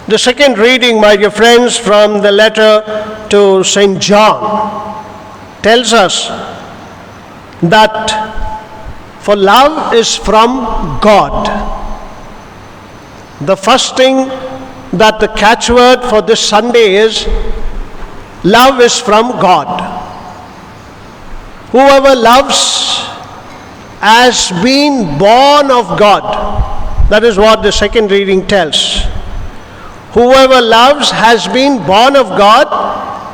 The second reading, my dear friends, from the letter to St. John tells us that for love is from God. The first thing that the catchword for this Sunday is, love is from God. Whoever loves has been born of God. That is what the second reading tells. Whoever loves has been born of God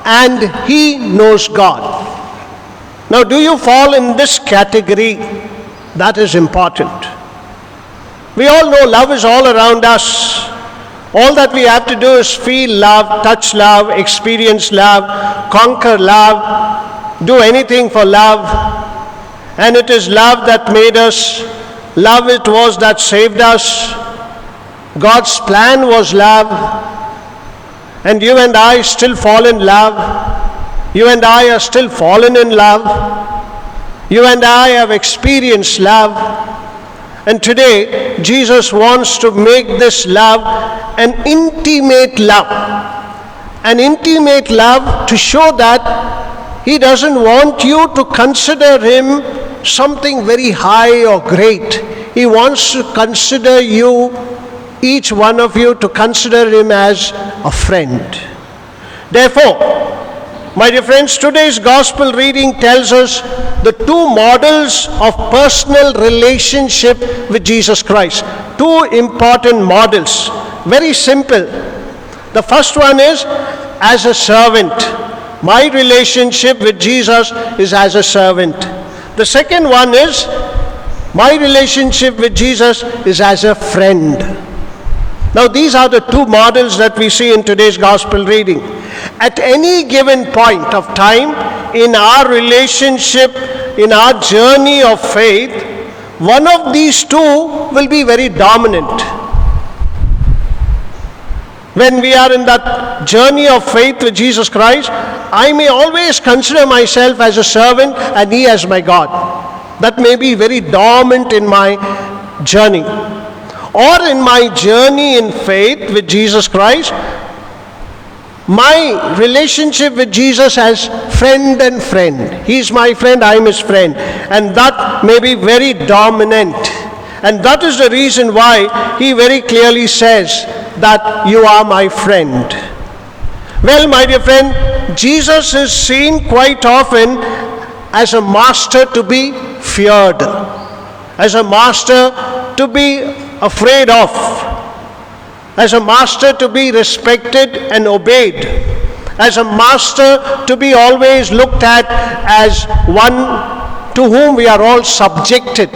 and he knows God. Now, do you fall in this category? That is important. We all know love is all around us. All that we have to do is feel love, touch love, experience love, conquer love, do anything for love. And it is love that made us. Love it was that saved us. God's plan was love. And you and I still fall in love. You and I are still fallen in love. You and I have experienced love. And today, Jesus wants to make this love an intimate love. An intimate love to show that He doesn't want you to consider Him something very high or great. He wants to consider you, each one of you, to consider Him as a friend. Therefore, my dear friends, today's gospel reading tells us the two models of personal relationship with Jesus Christ. Two important models. Very simple. The first one is as a servant. My relationship with Jesus is as a servant. The second one is my relationship with Jesus is as a friend. Now, these are the two models that we see in today's gospel reading. At any given point of time in our relationship, in our journey of faith, one of these two will be very dominant. When we are in that journey of faith with Jesus Christ, I may always consider myself as a servant and He as my God. That may be very dominant in my journey. Or in my journey in faith with Jesus Christ, my relationship with Jesus as friend and friend. He is my friend, I am His friend. And that may be very dominant. And that is the reason why He very clearly says that you are my friend. Well, my dear friend, Jesus is seen quite often as a master to be feared, as a master to be afraid of, as a master to be respected and obeyed, as a master to be always looked at as one to whom we are all subjected.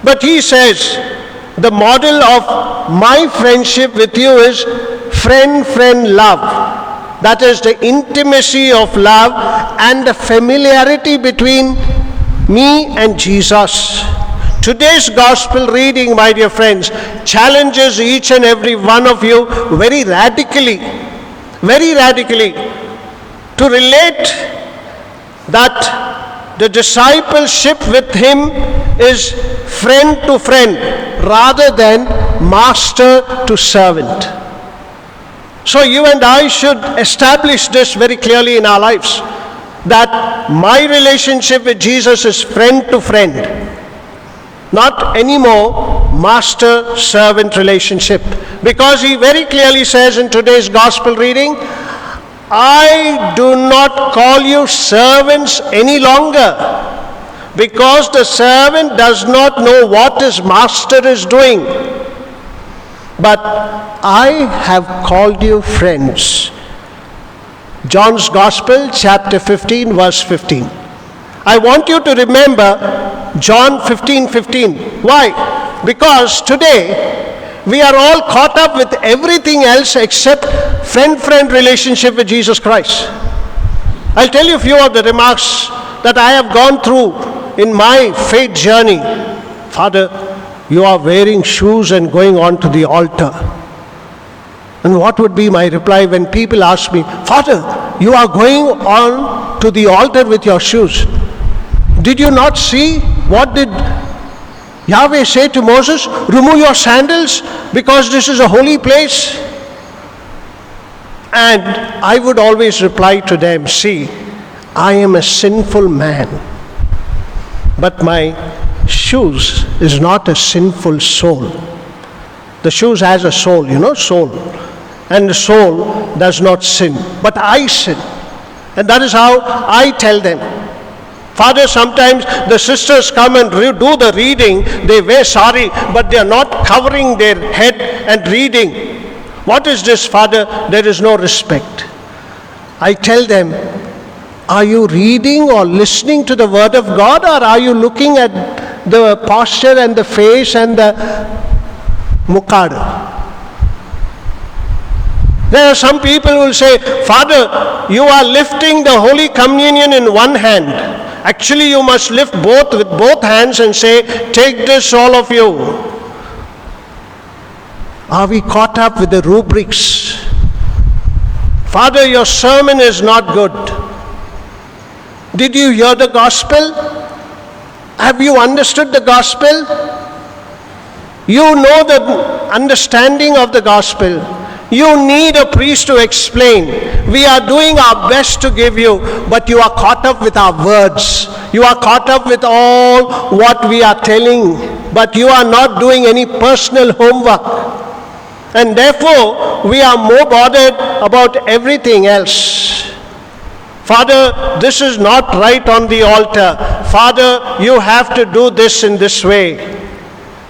But He says, the model of my friendship with you is friend-friend love. That is the intimacy of love and the familiarity between me and Jesus. Today's gospel reading, my dear friends, challenges each and every one of you very radically to relate that the discipleship with Him is friend to friend rather than master to servant. So you and I should establish this very clearly in our lives, that my relationship with Jesus is friend to friend. Not anymore master-servant relationship. Because He very clearly says in today's gospel reading, I do not call you servants any longer, because the servant does not know what his master is doing. But I have called you friends. John's Gospel, chapter 15, verse 15. I want you to remember John 15:15. Why? Because today we are all caught up with everything else except friend-friend relationship with Jesus Christ. I'll tell you a few of the remarks that I have gone through in my faith journey. Father, you are wearing shoes and going on to the altar. And what would be my reply when people ask me, Father, you are going on to the altar with your shoes? Did you not see what did Yahweh say to Moses? Remove your sandals because this is a holy place. And I would always reply to them, see, I am a sinful man, but my shoes is not a sinful soul. The shoes has a soul, soul. And the soul does not sin, but I sin. And that is how I tell them. Father, sometimes the sisters come and do the reading, they wear sari, but they are not covering their head and reading. What is this, Father? There is no respect. I tell them, are you reading or listening to the word of God, or are you looking at the posture and the face and the mukkada? There are some people who will say, Father, you are lifting the Holy Communion in one hand. Actually, you must lift both with both hands and say, take this, all of you. Are we caught up with the rubrics? Father, your sermon is not good. Did you hear the gospel? Have you understood the gospel? You know the understanding of the gospel. You need a priest to explain. We are doing our best to give you, but you are caught up with our words. You are caught up with all what we are telling, but you are not doing any personal homework. And therefore, we are more bothered about everything else. Father, this is not right on the altar. Father, you have to do this in this way.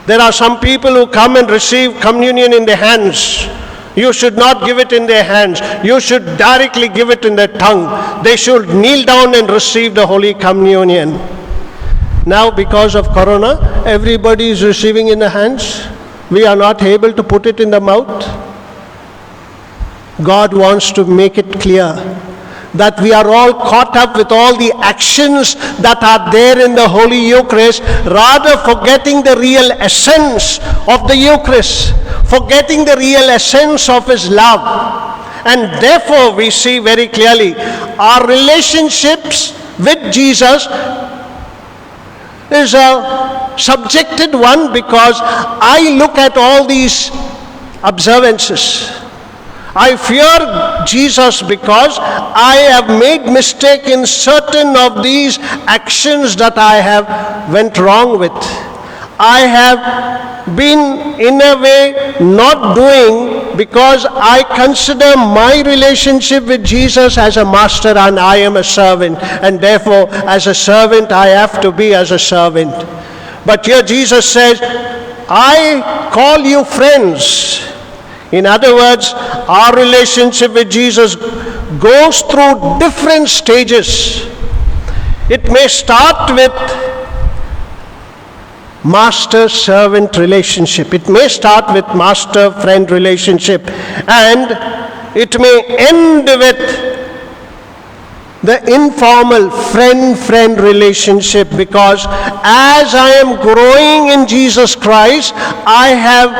There are some people who come and receive communion in their hands. You should not give it in their hands. You should directly give it in their tongue. They should kneel down and receive the Holy Communion. Now, because of Corona, everybody is receiving in the hands. We are not able to put it in the mouth. God wants to make it clear that we are all caught up with all the actions that are there in the Holy Eucharist, rather forgetting the real essence of the Eucharist, forgetting the real essence of His love. And therefore we see very clearly our relationships with Jesus is a subjected one, because I look at all these observances. I fear Jesus because I have made mistake in certain of these actions that I have went wrong with. I have been in a way not doing because I consider my relationship with Jesus as a master and I am a servant, and therefore as a servant I have to be as a servant. But here Jesus says, I call you friends. In other words, our relationship with Jesus goes through different stages. It may start with master-servant relationship. It may start with master-friend relationship, and it may end with the informal friend-friend relationship, because as I am growing in Jesus Christ, I have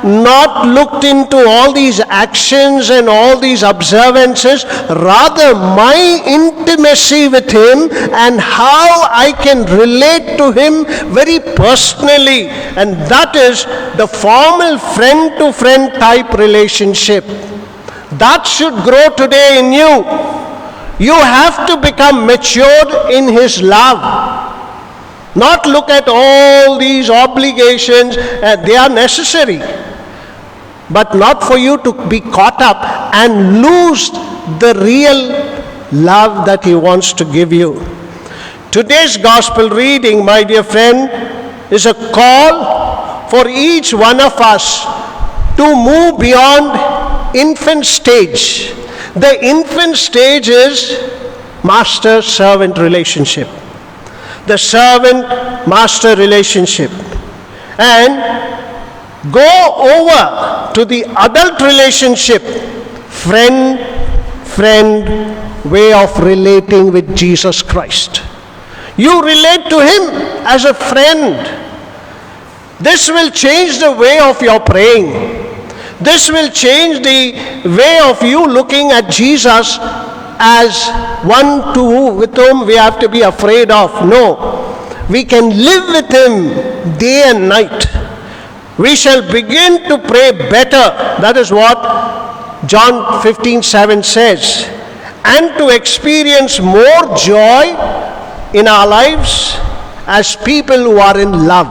not looked into all these actions and all these observances, rather my intimacy with Him and how I can relate to Him very personally, and that is the formal friend-to-friend type relationship. That should grow today in you. You have to become matured in His love. Not look at all these obligations, they are necessary. But not for you to be caught up and lose the real love that He wants to give you. Today's gospel reading, my dear friend, is a call for each one of us to move beyond infant stage. The infant stage is master-servant relationship. The servant-master relationship. And go over to the adult relationship, friend-friend way of relating with Jesus Christ. You relate to Him as a friend. This will change the way of your praying. This will change the way of you looking at Jesus as one with whom we have to be afraid of. No, we can live with Him day and night. We shall begin to pray better. That is what John 15:7 says, and to experience more joy in our lives as people who are in love.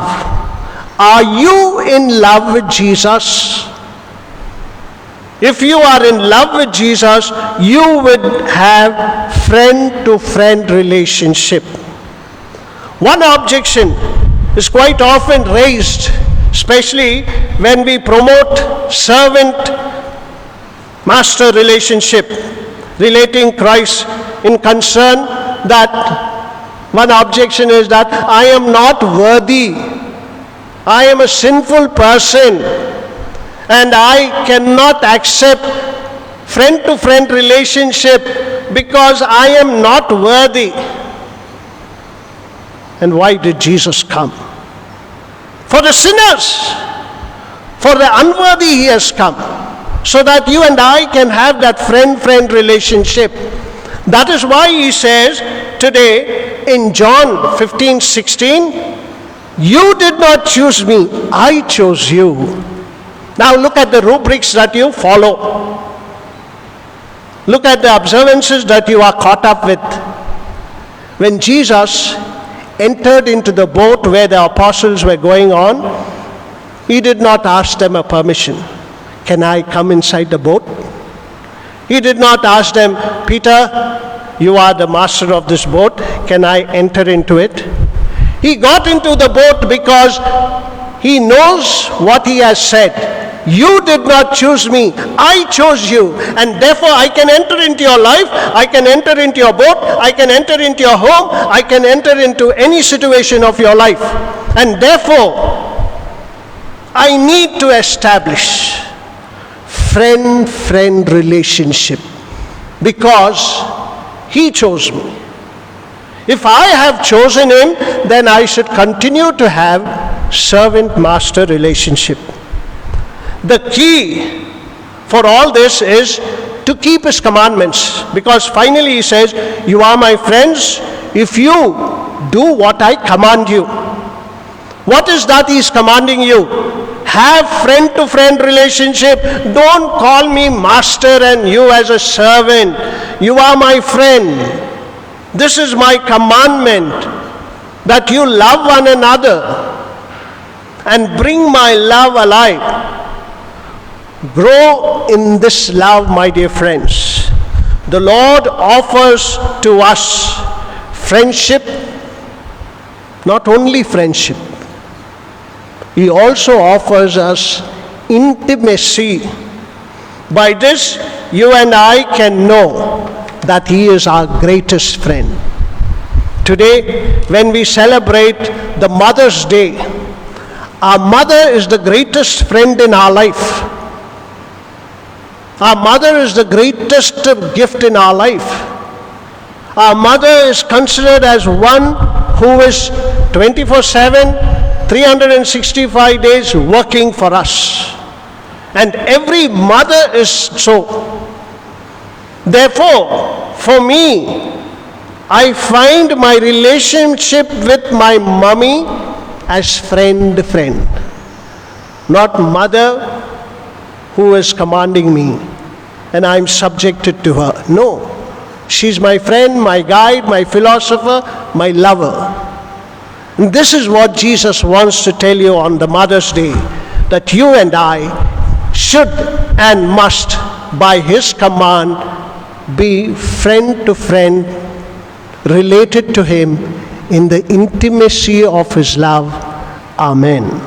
Are you in love with Jesus? If you are in love with Jesus, you would have friend-to-friend relationship. One objection is quite often raised, especially when we promote servant-master relationship, relating Christ in concern, that one objection is that I am not worthy. I am a sinful person and I cannot accept friend-to-friend relationship because I am not worthy. And why did Jesus come? For the sinners, for the unworthy he has come, so that you and I can have that friend-friend relationship. That is why he says today in John 15:16, you did not choose me, I chose you. Now look at the rubrics that you follow. Look at the observances that you are caught up with. When Jesus entered into the boat where the apostles were going on, he did not ask them a permission. Can I come inside the boat? He did not ask them, Peter, you are the master of this boat, can I enter into it? He got into the boat because he knows what he has said. You did not choose me, I chose you, and therefore I can enter into your life, I can enter into your boat, I can enter into your home, I can enter into any situation of your life. And therefore, I need to establish friend-friend relationship because he chose me. If I have chosen him, then I should continue to have servant-master relationship. The key for all this is to keep his commandments, because finally he says, you are my friends if you do what I command you. What is that he is commanding you? Have friend-to-friend relationship. Don't call me master and you as a servant. You are my friend. This is my commandment, that you love one another and bring my love alive. Grow in this love, my dear friends. The Lord offers to us friendship, not only friendship. He also offers us intimacy. By this, you and I can know that he is our greatest friend. Today, when we celebrate the Mother's Day, our mother is the greatest friend in our life. Our mother is the greatest gift in our life. Our mother is considered as one who is 24/7, 365 days working for us. And every mother is so. Therefore, for me, I find my relationship with my mommy as friend, not mother who is commanding me and I am subjected to her. No, she's my friend, my guide, my philosopher, my lover. And this is what Jesus wants to tell you on the Mother's Day, that you and I should and must, by his command, be friend to friend, related to him in the intimacy of his love. Amen.